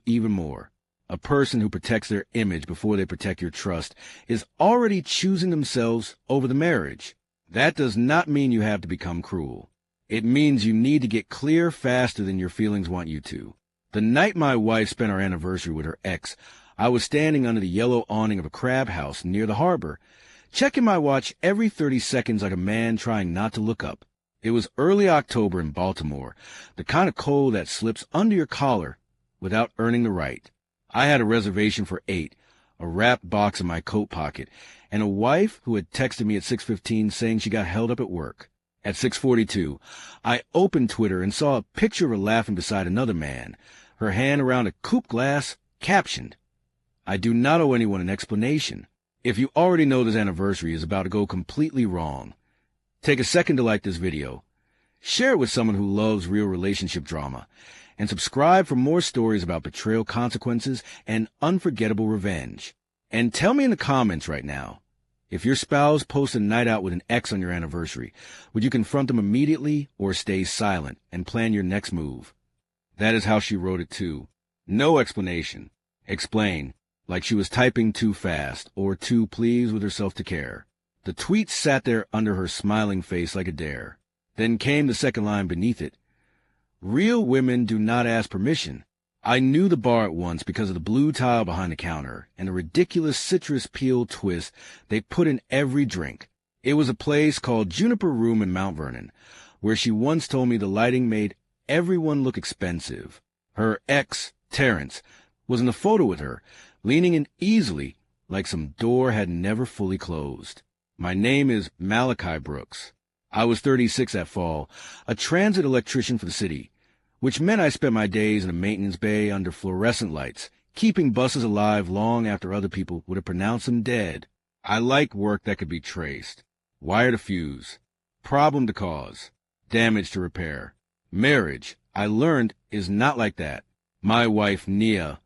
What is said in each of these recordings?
even more. A person who protects their image before they protect your trust is already choosing themselves over the marriage. That does not mean you have to become cruel. It means you need to get clear faster than your feelings want you to. The night my wife spent our anniversary with her ex, I was standing under the yellow awning of a crab house near the harbor, checking my watch every 30 seconds like a man trying not to look up. It was early October in Baltimore, the kind of cold that slips under your collar without earning the right. I had a reservation for 8, a wrapped box in my coat pocket, and a wife who had texted me at 6:15 saying she got held up at work. At 6:42, I opened Twitter and saw a picture of her laughing beside another man, her hand around a coupe glass, captioned, "I do not owe anyone an explanation." If you already know this anniversary is about to go completely wrong, take a second to like this video, share it with someone who loves real relationship drama, and subscribe for more stories about betrayal consequences and unforgettable revenge. And tell me in the comments right now, if your spouse posts a night out with an ex on your anniversary, would you confront them immediately or stay silent and plan your next move? That is how she wrote it too. No explanation. Explain, like she was typing too fast or too pleased with herself to care. The tweet sat there under her smiling face like a dare. Then came the second line beneath it. Real women do not ask permission. I knew the bar at once because of the blue tile behind the counter and the ridiculous citrus peel twist they put in every drink. It was a place called Juniper Room in Mount Vernon, where she once told me the lighting made everyone look expensive. Her ex, Terrence, was in the photo with her, leaning in easily like some door had never fully closed. My name is Malachi Brooks. I was 36 that fall, a transit electrician for the city, which meant I spent my days in a maintenance bay under fluorescent lights, keeping buses alive long after other people would have pronounced them dead. I liked work that could be traced. Wire to fuse. Problem to cause. Damage to repair. Marriage, I learned, is not like that. My wife, Nia,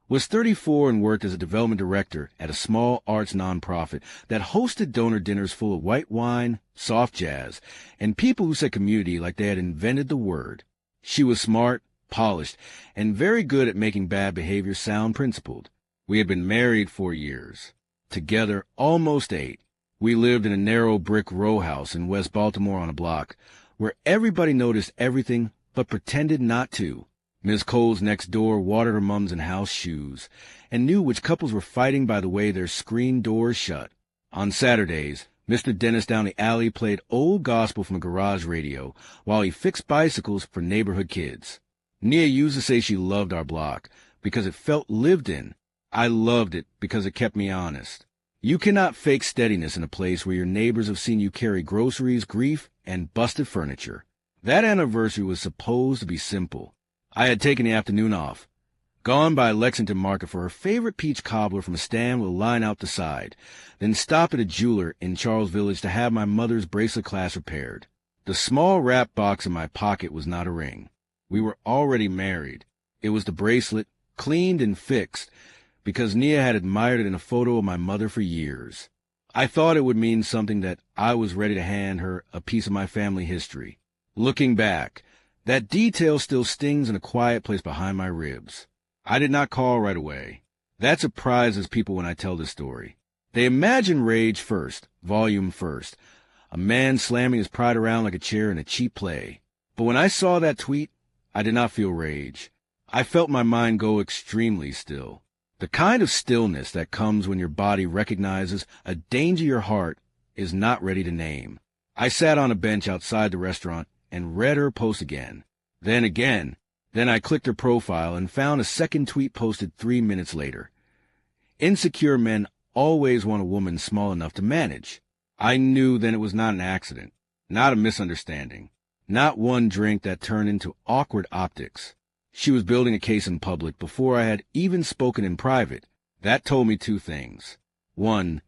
was 34 and worked as a development director at a small arts nonprofit that hosted donor dinners full of white wine, soft jazz, and people who said community like they had invented the word. She was smart, polished, and very good at making bad behavior sound principled. We had been married 4 years. Together, almost 8. We lived in a narrow brick row house in West Baltimore on a block, where everybody noticed everything but pretended not to. Ms. Coles next door watered her mums in house shoes and knew which couples were fighting by the way their screen doors shut. On Saturdays, Mr. Dennis down the alley played old gospel from a garage radio while he fixed bicycles for neighborhood kids. Nia used to say she loved our block because it felt lived in. I loved it because it kept me honest. You cannot fake steadiness in a place where your neighbors have seen you carry groceries, grief, and busted furniture. That anniversary was supposed to be simple. I had taken the afternoon off, gone by Lexington Market for her favorite peach cobbler from a stand with a line out the side, then stopped at a jeweler in Charles Village to have my mother's bracelet clasp repaired. The small wrap box in my pocket was not a ring. We were already married. It was the bracelet, cleaned and fixed, because Nia had admired it in a photo of my mother for years. I thought it would mean something that I was ready to hand her a piece of my family history. Looking back, that detail still stings in a quiet place behind my ribs. I did not call right away. That surprises people when I tell this story. They imagine Rage first, volume first, a man slamming his pride around like a chair in a cheap play. But when I saw that tweet, I did not feel rage. I felt my mind go extremely still. The kind of stillness that comes when your body recognizes a danger your heart is not ready to name. I sat on a bench outside the restaurant and read her post again. Then I clicked her profile and found a second tweet posted 3 minutes later. Insecure men always want a woman small enough to manage. I knew then it was not an accident, not a misunderstanding, not one drink that turned into awkward optics. She was building a case in public before I had even spoken in private. That told me 2 things. 1,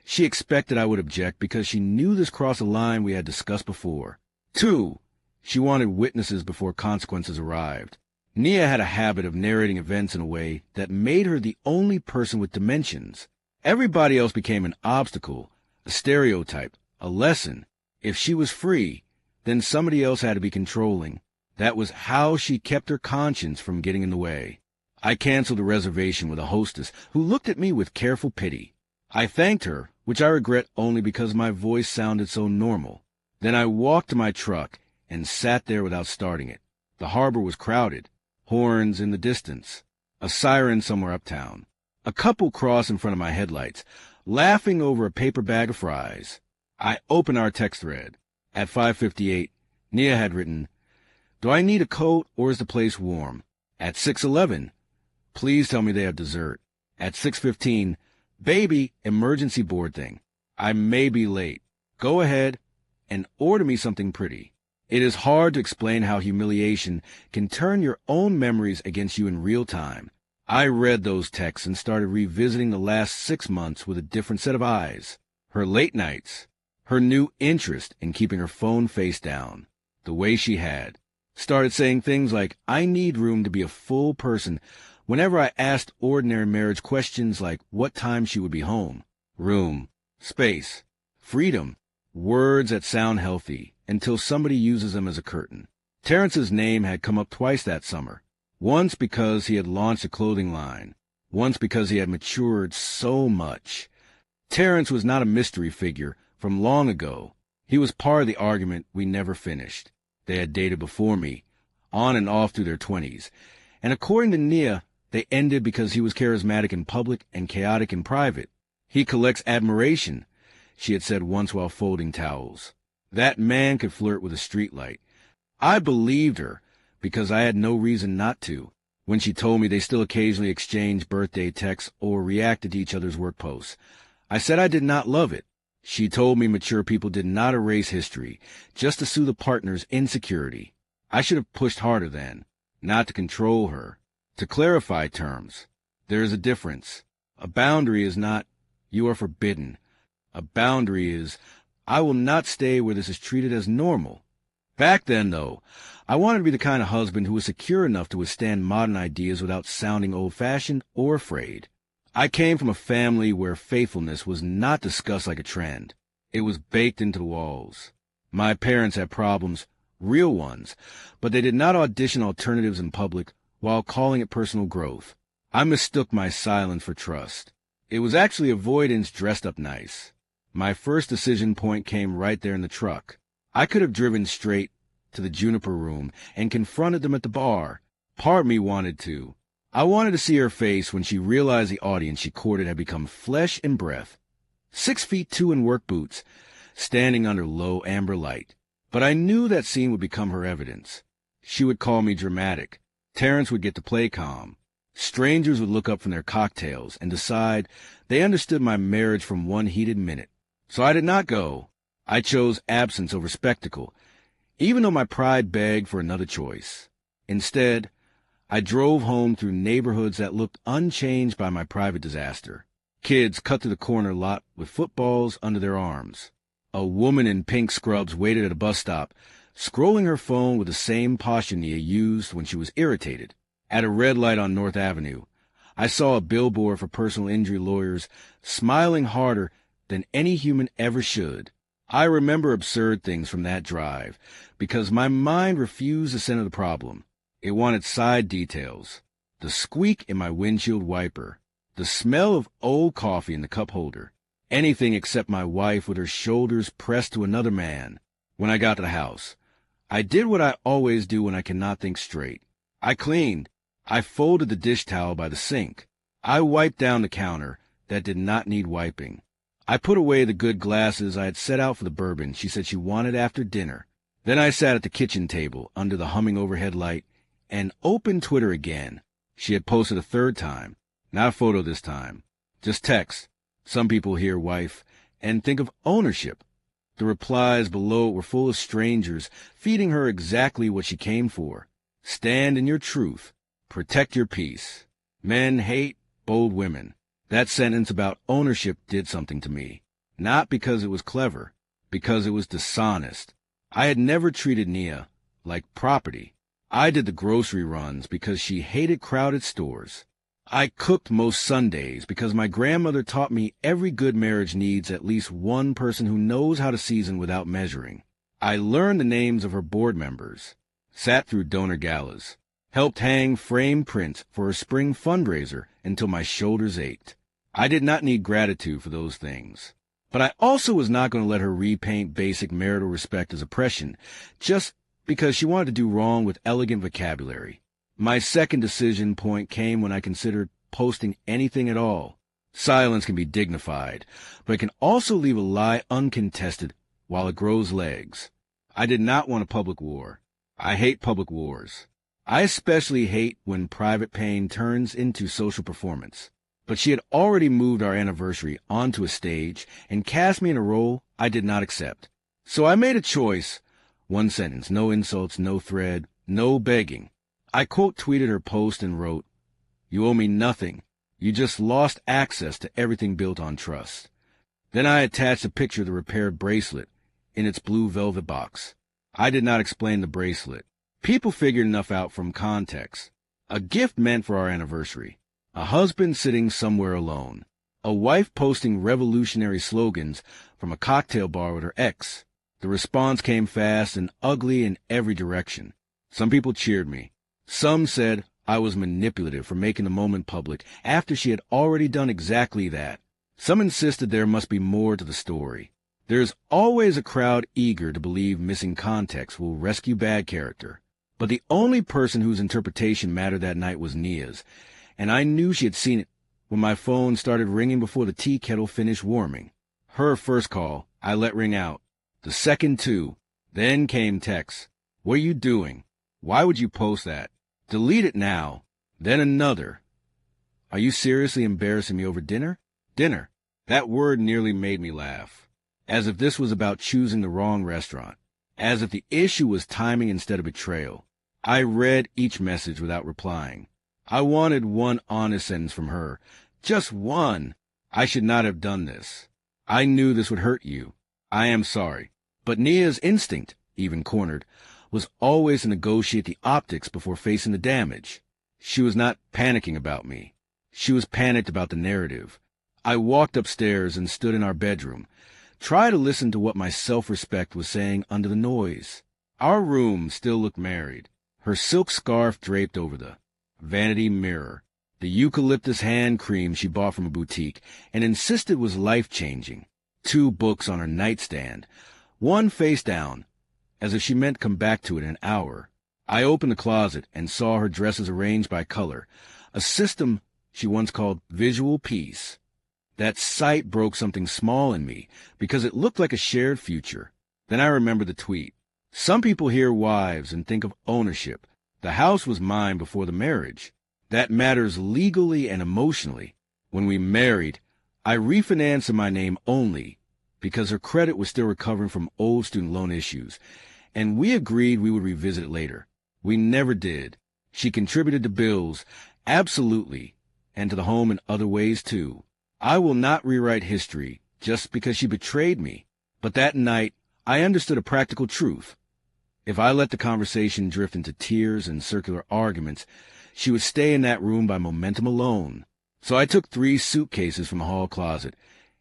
she expected I would object because she knew this crossed a line we had discussed before. 2, she wanted witnesses before consequences arrived. Nia had a habit of narrating events in a way that made her the only person with dimensions. Everybody else became an obstacle, a stereotype, a lesson. If she was free, then somebody else had to be controlling. That was how she kept her conscience from getting in the way. I canceled a reservation with a hostess who looked at me with careful pity. I thanked her, which I regret only because my voice sounded so normal. Then I walked to my truck and sat there without starting it. The harbor was crowded, horns in the distance, a siren somewhere uptown. A couple crossed in front of my headlights, laughing over a paper bag of fries. I opened our text thread. At 5:58, Nia had written, "Do I need a coat or is the place warm?" At 6:11, "Please tell me they have dessert." At 6:15, "Baby, emergency board thing. I may be late. Go ahead and order me something pretty." It is hard to explain how humiliation can turn your own memories against you in real time. I read those texts and started revisiting the last 6 months with a different set of eyes. Her late nights, her new interest in keeping her phone face down, the way she had. Started saying things like, "I need room to be a full person," whenever I asked ordinary marriage questions like what time she would be home. Room, space, freedom, words that sound healthy until somebody uses them as a curtain. Terrence's name had come up twice that summer. Once because he had launched a clothing line. Once because he had matured so much. Terrence was not a mystery figure from long ago. He was part of the argument we never finished. They had dated before me, on and off through their 20s. And according to Nia, they ended because he was charismatic in public and chaotic in private. "He collects admiration," she had said once while folding towels. That man could flirt with a streetlight. I believed her, because I had no reason not to, when she told me they still occasionally exchanged birthday texts or reacted to each other's work posts. I said I did not love it. She told me mature people did not erase history, just to soothe a partner's insecurity. I should have pushed harder then, not to control her, to clarify terms. There is a difference. A boundary is not, "You are forbidden." A boundary is, "I will not stay where this is treated as normal." Back then, though, I wanted to be the kind of husband who was secure enough to withstand modern ideas without sounding old-fashioned or afraid. I came from a family where faithfulness was not discussed like a trend. It was baked into the walls. My parents had problems, real ones, but they did not audition alternatives in public while calling it personal growth. I mistook my silence for trust. It was actually avoidance dressed up nice. My first decision point came right there in the truck. I could have driven straight to the Juniper Room and confronted them at the bar. Part of me wanted to. I wanted to see her face when she realized the audience she courted had become flesh and breath. 6'2" in work boots, standing under low amber light. But I knew that scene would become her evidence. She would call me dramatic. Terrence would get to play calm. Strangers would look up from their cocktails and decide they understood my marriage from one heated minute. So I did not go. I chose absence over spectacle, even though my pride begged for another choice. Instead, I drove home through neighborhoods that looked unchanged by my private disaster. Kids cut through the corner lot with footballs under their arms. A woman in pink scrubs waited at a bus stop, scrolling her phone with the same posture Nia used when she was irritated. At a red light on North Avenue, I saw a billboard for personal injury lawyers smiling harder than any human ever should. I remember absurd things from that drive because my mind refused the center of the problem. It wanted side details, the squeak in my windshield wiper, the smell of old coffee in the cup holder, anything except my wife with her shoulders pressed to another man. When I got to the house, I did what I always do when I cannot think straight. I cleaned. I folded the dish towel by the sink. I wiped down the counter that did not need wiping. I put away the good glasses I had set out for the bourbon she said she wanted after dinner. Then I sat at the kitchen table under the humming overhead light and opened Twitter again. She had posted a third time. Not a photo this time. Just text. Some people hear wife and think of ownership. The replies below were full of strangers feeding her exactly what she came for. Stand in your truth. Protect your peace. Men hate bold women. That sentence about ownership did something to me. Not because it was clever, because it was dishonest. I had never treated Nia like property. I did the grocery runs because she hated crowded stores. I cooked most Sundays because my grandmother taught me every good marriage needs at least one person who knows how to season without measuring. I learned the names of her board members, sat through donor galas, helped hang framed prints for a spring fundraiser until my shoulders ached. I did not need gratitude for those things. But I also was not going to let her repaint basic marital respect as oppression just because she wanted to do wrong with elegant vocabulary. My second decision point came when I considered posting anything at all. Silence can be dignified, but it can also leave a lie uncontested while it grows legs. I did not want a public war. I hate public wars. I especially hate when private pain turns into social performance. But she had already moved our anniversary onto a stage and cast me in a role I did not accept. So I made a choice. One sentence, no insults, no thread, no begging. I quote tweeted her post and wrote, "You owe me nothing. You just lost access to everything built on trust." Then I attached a picture of the repaired bracelet in its blue velvet box. I did not explain the bracelet. People figured enough out from context. A gift meant for our anniversary. A husband sitting somewhere alone. A wife posting revolutionary slogans from a cocktail bar with her ex. The response came fast and ugly in every direction. Some people cheered me. Some said I was manipulative for making the moment public after she had already done exactly that. Some insisted there must be more to the story. There's always a crowd eager to believe missing context will rescue bad character. But the only person whose interpretation mattered that night was Nia's, and I knew she had seen it when my phone started ringing before the tea kettle finished warming. Her first call, I let ring out. The second two. Then came texts. "What are you doing? Why would you post that? Delete it now." Then another. "Are you seriously embarrassing me over dinner?" Dinner. That word nearly made me laugh. As if this was about choosing the wrong restaurant. As if the issue was timing instead of betrayal. I read each message without replying. I wanted one honest sentence from her. Just one. "I should not have done this. I knew this would hurt you. I am sorry." But Nia's instinct, even cornered, was always to negotiate the optics before facing the damage. She was not panicking about me. She was panicked about the narrative. I walked upstairs and stood in our bedroom. Tried to listen to what my self-respect was saying under the noise. Our room still looked married. Her silk scarf draped over the vanity mirror, the eucalyptus hand cream she bought from a boutique and insisted was life-changing. 2 books on her nightstand, one face down, as if she meant come back to it in an hour. I opened the closet and saw her dresses arranged by color, a system she once called visual peace. That sight broke something small in me because it looked like a shared future. Then I remembered the tweet. Some people hear wives and think of ownership. The house was mine before the marriage. That matters legally and emotionally. When we married, I refinanced in my name only because her credit was still recovering from old student loan issues, and we agreed we would revisit it later. We never did. She contributed to bills, absolutely, and to the home in other ways too. I will not rewrite history just because she betrayed me, but that night I understood a practical truth. If I let the conversation drift into tears and circular arguments, she would stay in that room by momentum alone. So I took 3 suitcases from the hall closet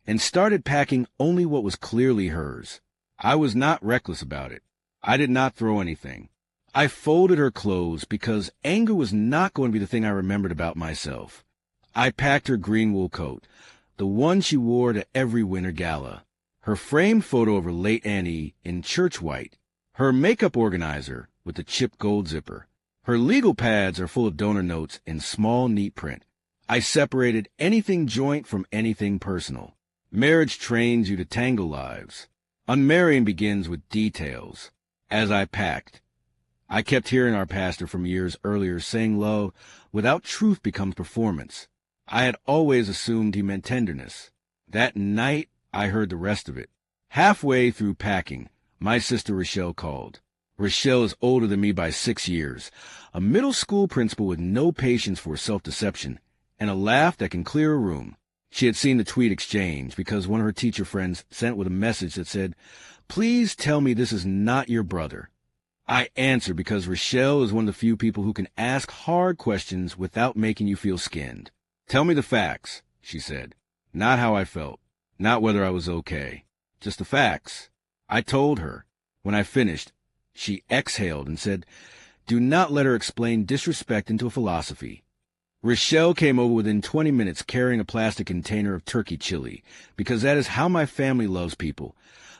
and started packing only what was clearly hers. I was not reckless about it. I did not throw anything. I folded her clothes because anger was not going to be the thing I remembered about myself. I packed her green wool coat, the one she wore to every winter gala, her framed photo of her late Annie in church white, her makeup organizer with the chipped gold zipper. Her legal pads are full of donor notes in small, neat print. I separated anything joint from anything personal. Marriage trains you to tangle lives. Unmarrying begins with details. As I packed, I kept hearing our pastor from years earlier saying love without truth becomes performance. I had always assumed he meant tenderness. That night, I heard the rest of it. Halfway through packing, my sister Rochelle called. Rochelle is older than me by 6 years, a middle school principal with no patience for self-deception, and a laugh that can clear a room. She had seen the tweet exchange because one of her teacher friends sent with a message that said, "Please tell me this is not your brother." I answered because Rochelle is one of the few people who can ask hard questions without making you feel skinned. "Tell me the facts," she said. Not how I felt, not whether I was okay, just the facts. I told her. When I finished, she exhaled and said, Do not let her explain disrespect into a philosophy. Rochelle came over within 20 minutes carrying a plastic container of turkey chili, because that is how my family loves people,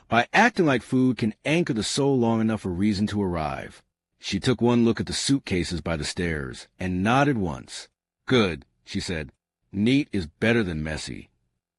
by acting like food can anchor the soul long enough for reason to arrive. She took one look at the suitcases by the stairs and nodded once. Good, she said. Neat is better than messy.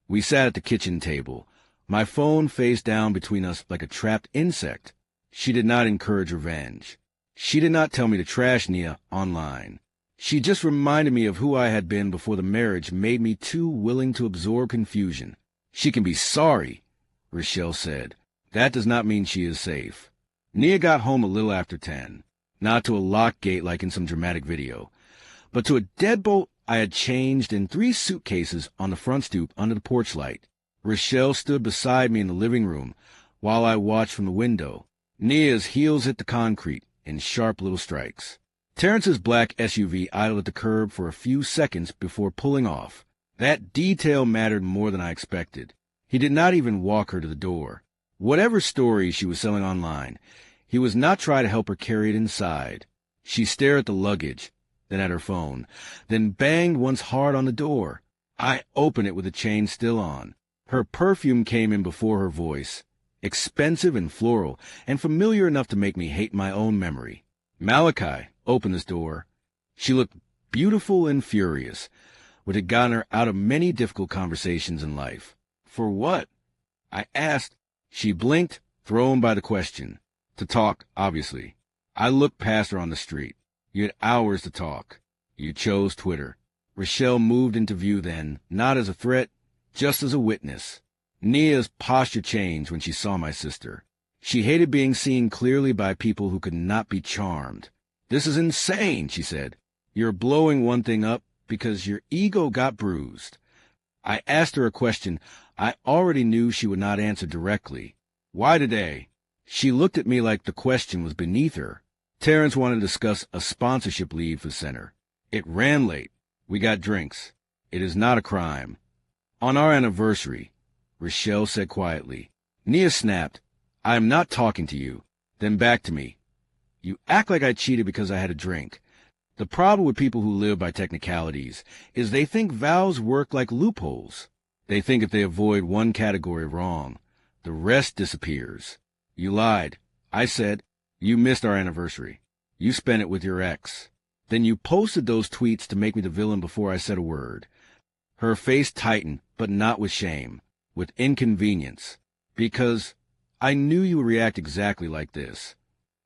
We sat at the kitchen table, my phone face down between us like a trapped insect. She did not encourage revenge. She did not tell me to trash Nia online. She just reminded me of who I had been before the marriage made me too willing to absorb confusion. She can be sorry, Rochelle said. That does not mean she is safe. Nia got home a little after 10, not to a locked gate like in some dramatic video, but to a deadbolt I had changed in 3 suitcases on the front stoop under the porch light. Rochelle stood beside me in the living room while I watched from the window. Nia's heels hit the concrete in sharp little strikes. Terrence's black SUV idled at the curb for a few seconds before pulling off. That detail mattered more than I expected. He did not even walk her to the door. Whatever story she was selling online, he was not trying to help her carry it inside. She stared at the luggage, then at her phone, then banged once hard on the door. I opened it with the chain still on. Her perfume came in before her voice, expensive and floral, and familiar enough to make me hate my own memory. Malachi opened this door. She looked beautiful and furious, which had gotten her out of many difficult conversations in life. For what? I asked. She blinked, thrown by the question. To talk, obviously. I looked past her on the street. You had hours to talk. You chose Twitter. Rochelle moved into view then, not as a threat, just as a witness. Nia's posture changed when she saw my sister. She hated being seen clearly by people who could not be charmed. This is insane, she said. You're blowing one thing up because your ego got bruised. I asked her a question I already knew she would not answer directly. Why today? She looked at me like the question was beneath her. Terrence wanted to discuss a sponsorship lead for the center. It ran late. We got drinks. It is not a crime. On our anniversary, Rochelle said quietly. Nia snapped. I am not talking to you. Then back to me. You act like I cheated because I had a drink. The problem with people who live by technicalities is they think vows work like loopholes. They think if they avoid one category wrong, the rest disappears. You lied. I said, you missed our anniversary. You spent it with your ex. Then you posted those tweets to make me the villain before I said a word. Her face tightened, but not with shame, with inconvenience, because I knew you would react exactly like this.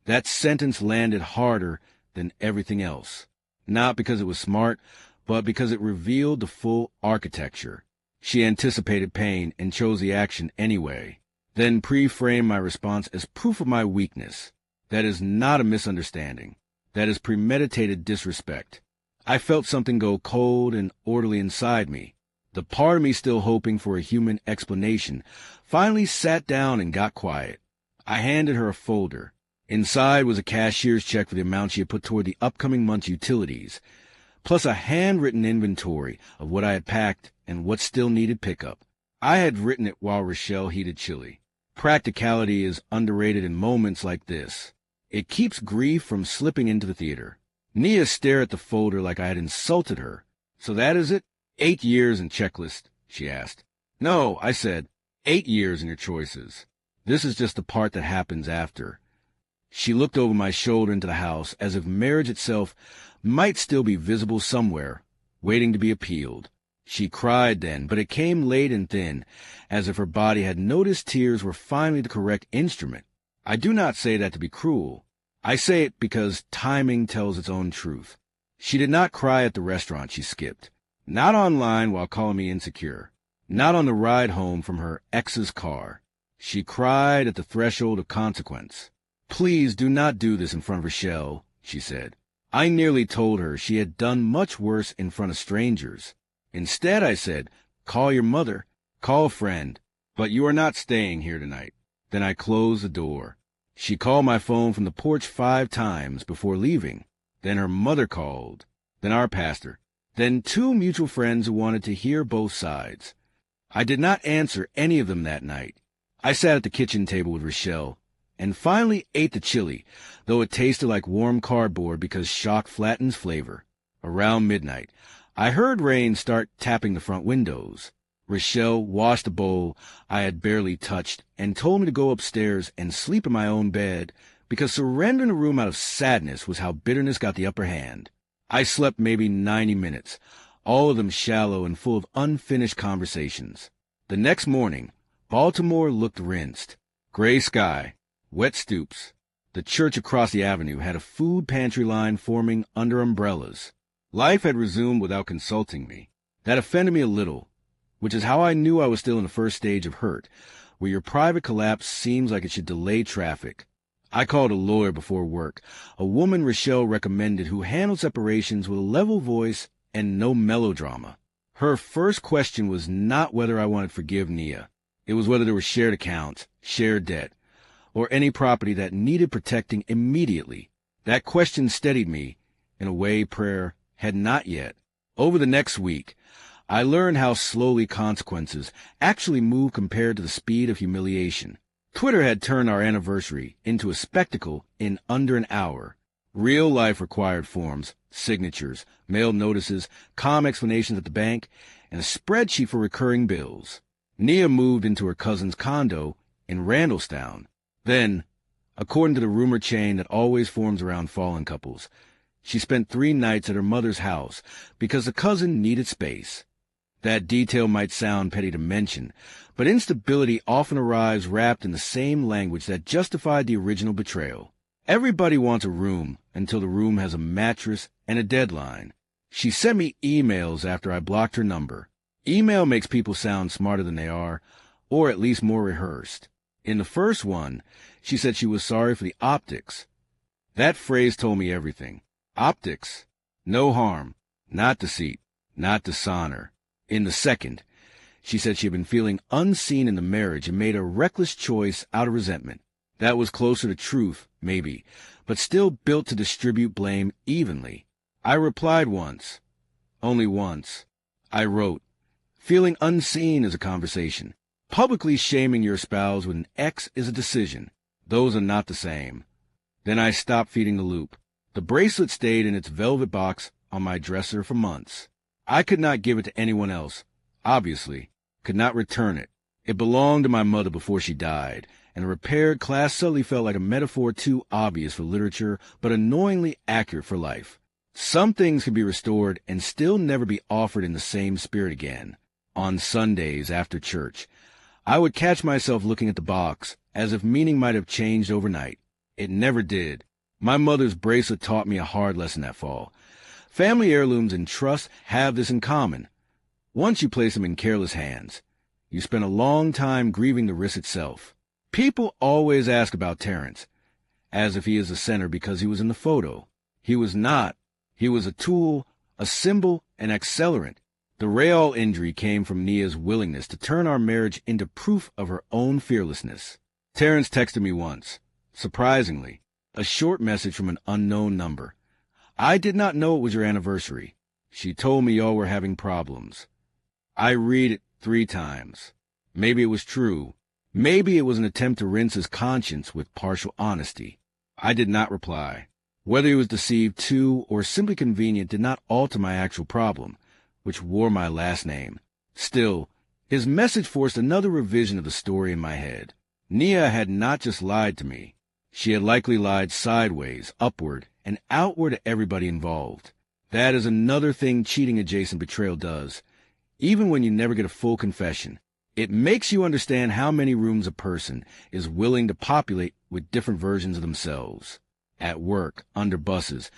That sentence landed harder than everything else, not because it was smart, but because it revealed the full architecture. She anticipated pain and chose the action anyway, then pre-framed my response as proof of my weakness. That is not a misunderstanding. That is premeditated disrespect. I felt something go cold and orderly inside me. The part of me still hoping for a human explanation finally sat down and got quiet. I handed her a folder. Inside was a cashier's check for the amount she had put toward the upcoming month's utilities, plus a handwritten inventory of what I had packed and what still needed pickup. I had written it while Rochelle heated chili. Practicality is underrated in moments like this. It keeps grief from slipping into the theater. Nia stared at the folder like I had insulted her. So that is it? 8 years in checklist, she asked. No, I said, 8 years in your choices. This is just the part that happens after. She looked over my shoulder into the house as if marriage itself might still be visible somewhere, waiting to be appealed. She cried then, but it came late and thin, as if her body had noticed tears were finally the correct instrument. I do not say that to be cruel. I say it because timing tells its own truth. She did not cry at the restaurant she skipped, not online while calling me insecure, not on the ride home from her ex's car. She cried at the threshold of consequence. Please do not do this in front of Rochelle, she said. I nearly told her she had done much worse in front of strangers. Instead, I said, call your mother, call a friend, but you are not staying here tonight. Then I closed the door. She called my phone from the porch 5 times before leaving. Then her mother called, then our pastor, then 2 mutual friends who wanted to hear both sides. I did not answer any of them that night. I sat at the kitchen table with Rochelle, and finally ate the chili, though it tasted like warm cardboard because shock flattens flavor. Around midnight, I heard rain start tapping the front windows. Rochelle washed the bowl I had barely touched and told me to go upstairs and sleep in my own bed because surrendering the room out of sadness was how bitterness got the upper hand. I slept maybe 90 minutes, all of them shallow and full of unfinished conversations. The next morning, Baltimore looked rinsed. Gray sky, wet stoops. The church across the avenue had a food pantry line forming under umbrellas. Life had resumed without consulting me. That offended me a little, which is how I knew I was still in the first stage of hurt, where your private collapse seems like it should delay traffic. I called a lawyer before work, a woman Rochelle recommended who handled separations with a level voice and no melodrama. Her first question was not whether I wanted to forgive Nia. It was whether there were shared accounts, shared debt, or any property that needed protecting immediately. That question steadied me in a way prayer had not yet. Over the next week, I learned how slowly consequences actually move compared to the speed of humiliation. Twitter had turned our anniversary into a spectacle in under an hour. Real life required forms, signatures, mailed notices, calm explanations at the bank, and a spreadsheet for recurring bills. Nia moved into her cousin's condo in Randallstown. Then, according to the rumor chain that always forms around fallen couples, she spent 3 nights at her mother's house because the cousin needed space. That detail might sound petty to mention, but instability often arrives wrapped in the same language that justified the original betrayal. Everybody wants a room until the room has a mattress and a deadline. She sent me emails after I blocked her number. Email makes people sound smarter than they are, or at least more rehearsed. In the first one, she said she was sorry for the optics. That phrase told me everything. Optics. No harm. Not deceit. Not dishonor. In the second, she said she had been feeling unseen in the marriage and made a reckless choice out of resentment. That was closer to truth, maybe, but still built to distribute blame evenly. I replied once. Only once. I wrote, feeling unseen is a conversation. Publicly shaming your spouse with an X is a decision. Those are not the same. Then I stopped feeding the loop. The bracelet stayed in its velvet box on my dresser for months. I could not give it to anyone else. Obviously, could not return it. It belonged to my mother before she died, and a repaired class suddenly felt like a metaphor too obvious for literature, but annoyingly accurate for life. Some things can be restored and still never be offered in the same spirit again. On Sundays after church, I would catch myself looking at the box, as if meaning might have changed overnight. It never did. My mother's bracelet taught me a hard lesson that fall. Family heirlooms and trusts have this in common. Once you place them in careless hands, you spend a long time grieving the risk itself. People always ask about Terrence, as if he is the center because he was in the photo. He was not. He was a tool, a symbol, an accelerant. The Rayall injury came from Nia's willingness to turn our marriage into proof of her own fearlessness. Terrence texted me once, surprisingly, a short message from an unknown number. I did not know it was your anniversary. She told me y'all were having problems. I read it 3 times. Maybe it was true. Maybe it was an attempt to rinse his conscience with partial honesty. I did not reply. Whether he was deceived too or simply convenient did not alter my actual problem, which wore my last name. Still, his message forced another revision of the story in my head. Nia had not just lied to me. She had likely lied sideways, upward, and outward to everybody involved. That is another thing cheating-adjacent betrayal does. Even when you never get a full confession, it makes you understand how many rooms a person is willing to populate with different versions of themselves. At work, under buses,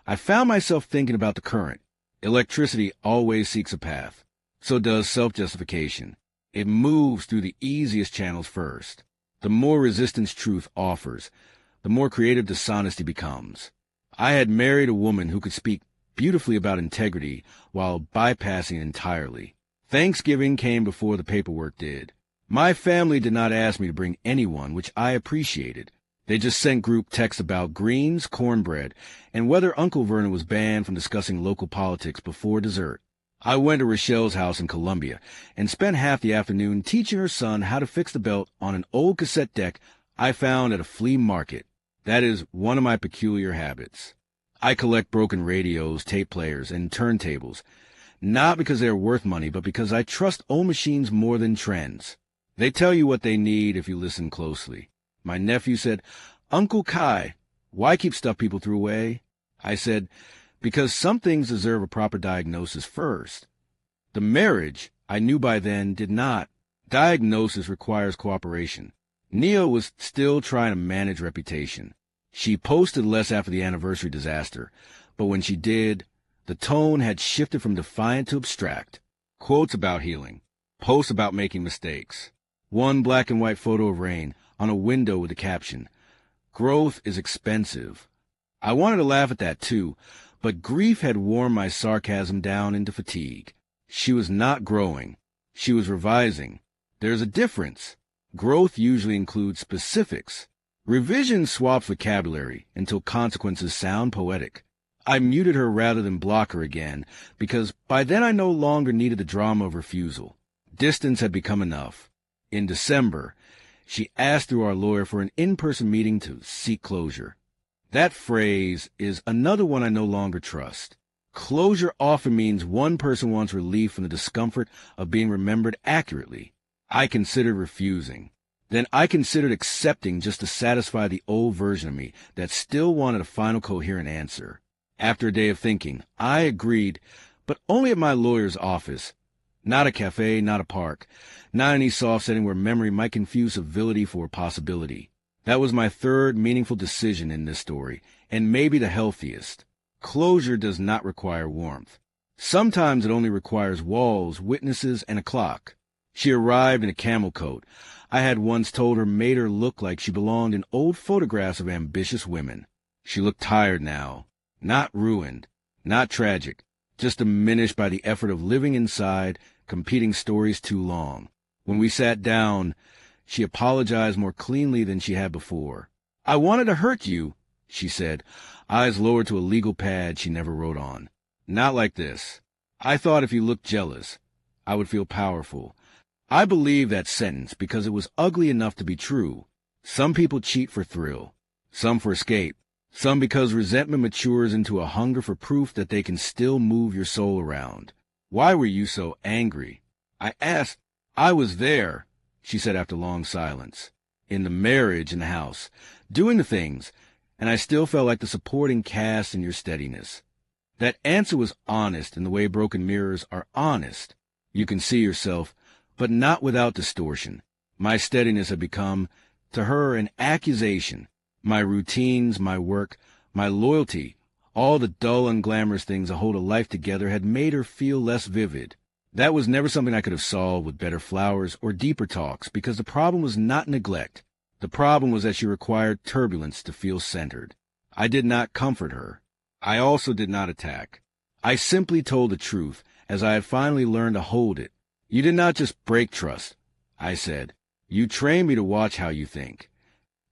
I found myself thinking about the current. Electricity always seeks a path. So does self-justification. It moves through the easiest channels first. The more resistance truth offers, the more creative dishonesty becomes. I had married a woman who could speak beautifully about integrity while bypassing it entirely. Thanksgiving came before the paperwork did. My family did not ask me to bring anyone, which I appreciated. They just sent group texts about greens, cornbread, and whether Uncle Vernon was banned from discussing local politics before dessert. I went to Rochelle's house in Columbia and spent half the afternoon teaching her son how to fix the belt on an old cassette deck I found at a flea market. That is one of my peculiar habits. I collect broken radios, tape players, and turntables, not because they are worth money, but because I trust old machines more than trends. They tell you what they need if you listen closely. My nephew said, "Uncle Kai, why keep stuff people threw away?" I said, "Because some things deserve a proper diagnosis first." The marriage, I knew by then, did not. Diagnosis requires cooperation. Nia was still trying to manage reputation. She posted less after the anniversary disaster, but when she did, the tone had shifted from defiant to abstract. Quotes about healing, posts about making mistakes. One black and white photo of rain on a window with the caption, "Growth is expensive." I wanted to laugh at that too, but grief had worn my sarcasm down into fatigue. She was not growing. She was revising. There's a difference. Growth usually includes specifics. Revision swaps vocabulary until consequences sound poetic. I muted her rather than block her again, because by then I no longer needed the drama of refusal. Distance had become enough. In December, she asked through our lawyer for an in-person meeting to seek closure. That phrase is another one I no longer trust. Closure often means one person wants relief from the discomfort of being remembered accurately. I considered refusing. Then I considered accepting just to satisfy the old version of me that still wanted a final coherent answer. After a day of thinking, I agreed, but only at my lawyer's office. Not a cafe, not a park, not any soft setting where memory might confuse civility for possibility. That was my third meaningful decision in this story, and maybe the healthiest. Closure does not require warmth. Sometimes it only requires walls, witnesses, and a clock. She arrived in a camel coat I had once told her made her look like she belonged in old photographs of ambitious women. She looked tired now, not ruined, not tragic, just diminished by the effort of living inside competing stories too long. When we sat down, she apologized more cleanly than she had before. "I wanted to hurt you," she said, eyes lowered to a legal pad she never wrote on. "Not like this. I thought if you looked jealous, I would feel powerful." I believed that sentence because it was ugly enough to be true. Some people cheat for thrill, some for escape, some because resentment matures into a hunger for proof that they can still move your soul around. "Why were you so angry?" I asked. "I was there," she said after long silence, "in the marriage, in the house, doing the things, and I still felt like the supporting cast in your steadiness." That answer was honest in the way broken mirrors are honest. You can see yourself, but not without distortion. My steadiness had become, to her, an accusation. My routines, my work, my loyalty, all the dull, unglamorous things that hold a life together had made her feel less vivid. That was never something I could have solved with better flowers or deeper talks, because the problem was not neglect. The problem was that she required turbulence to feel centered. I did not comfort her. I also did not attack. I simply told the truth, as I had finally learned to hold it. "You did not just break trust," I said. "You trained me to watch how you think."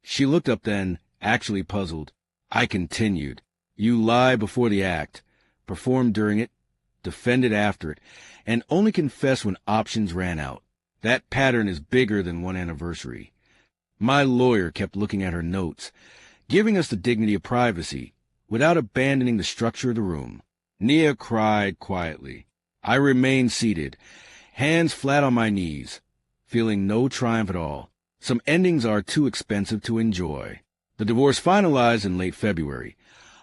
She looked up then, actually puzzled. I continued. "You lie before the act, perform during it, defended after it, and only confess when options ran out. That pattern is bigger than one anniversary." My lawyer kept looking at her notes, giving us the dignity of privacy, without abandoning the structure of the room. Nia cried quietly. I remained seated, hands flat on my knees, feeling no triumph at all. Some endings are too expensive to enjoy. The divorce finalized in late February,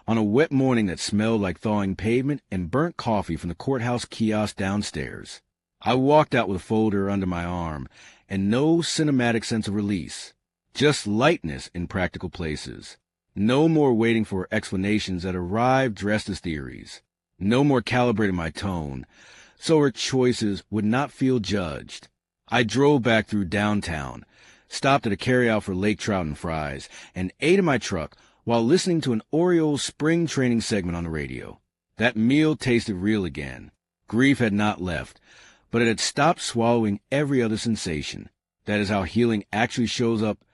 on a wet morning that smelled like thawing pavement and burnt coffee from the courthouse kiosk downstairs. I walked out with a folder under my arm, and no cinematic sense of release, just lightness in practical places. No more waiting for explanations that arrived dressed as theories. No more calibrating my tone, so her choices would not feel judged. I drove back through downtown, stopped at a carryout for lake trout and fries, and ate in my truck while listening to an Orioles spring training segment on the radio. That meal tasted real again. Grief had not left, but it had stopped swallowing every other sensation. That is how healing actually shows up,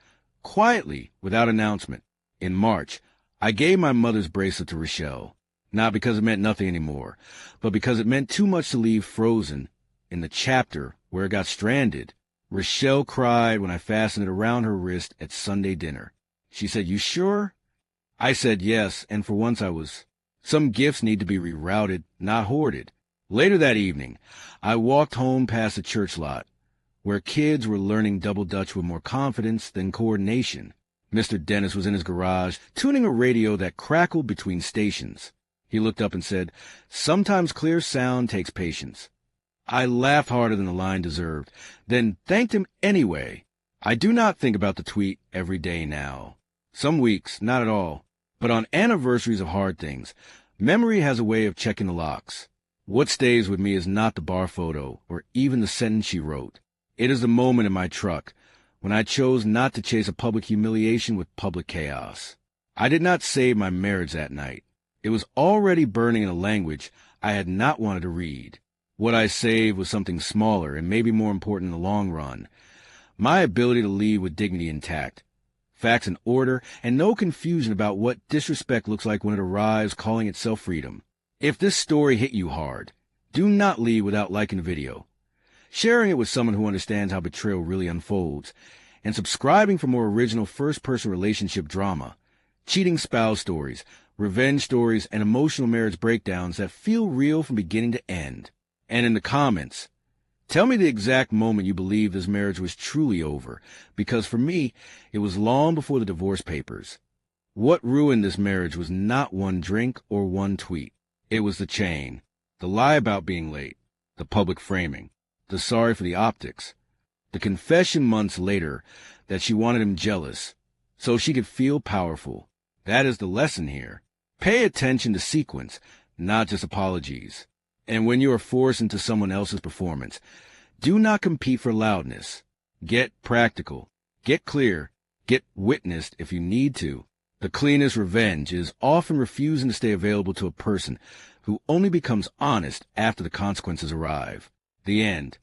quietly, without announcement. In March, I gave my mother's bracelet to Rochelle, not because it meant nothing anymore, but because it meant too much to leave frozen in the chapter where it got stranded. Rochelle cried when I fastened it around her wrist at Sunday dinner. She said, "You sure?" I said yes, and for once I was. Some gifts need to be rerouted, not hoarded. Later that evening, I walked home past the church lot, where kids were learning double Dutch with more confidence than coordination. Mr. Dennis was in his garage, tuning a radio that crackled between stations. He looked up and said, "Sometimes clear sound takes patience." I laughed harder than the line deserved, then thanked him anyway. I do not think about the tweet every day now. Some weeks, not at all. But on anniversaries of hard things, memory has a way of checking the locks. What stays with me is not the bar photo or even the sentence she wrote. It is the moment in my truck when I chose not to chase a public humiliation with public chaos. I did not save my marriage that night. It was already burning in a language I had not wanted to read. What I saved was something smaller and maybe more important in the long run. My ability to lead with dignity intact. Facts in order, and no confusion about what disrespect looks like when it arrives calling itself freedom. If this story hit you hard, do not leave without liking the video, sharing it with someone who understands how betrayal really unfolds, and subscribing for more original first-person relationship drama, cheating spouse stories, revenge stories, and emotional marriage breakdowns that feel real from beginning to end. And in the comments, tell me the exact moment you believe this marriage was truly over, because for me, it was long before the divorce papers. What ruined this marriage was not one drink or one tweet. It was the chain, the lie about being late, the public framing, the sorry for the optics, the confession months later that she wanted him jealous so she could feel powerful. That is the lesson here. Pay attention to sequence, not just apologies. And when you are forced into someone else's performance, do not compete for loudness. Get practical. Get clear. Get witnessed if you need to. The cleanest revenge is often refusing to stay available to a person who only becomes honest after the consequences arrive. The end.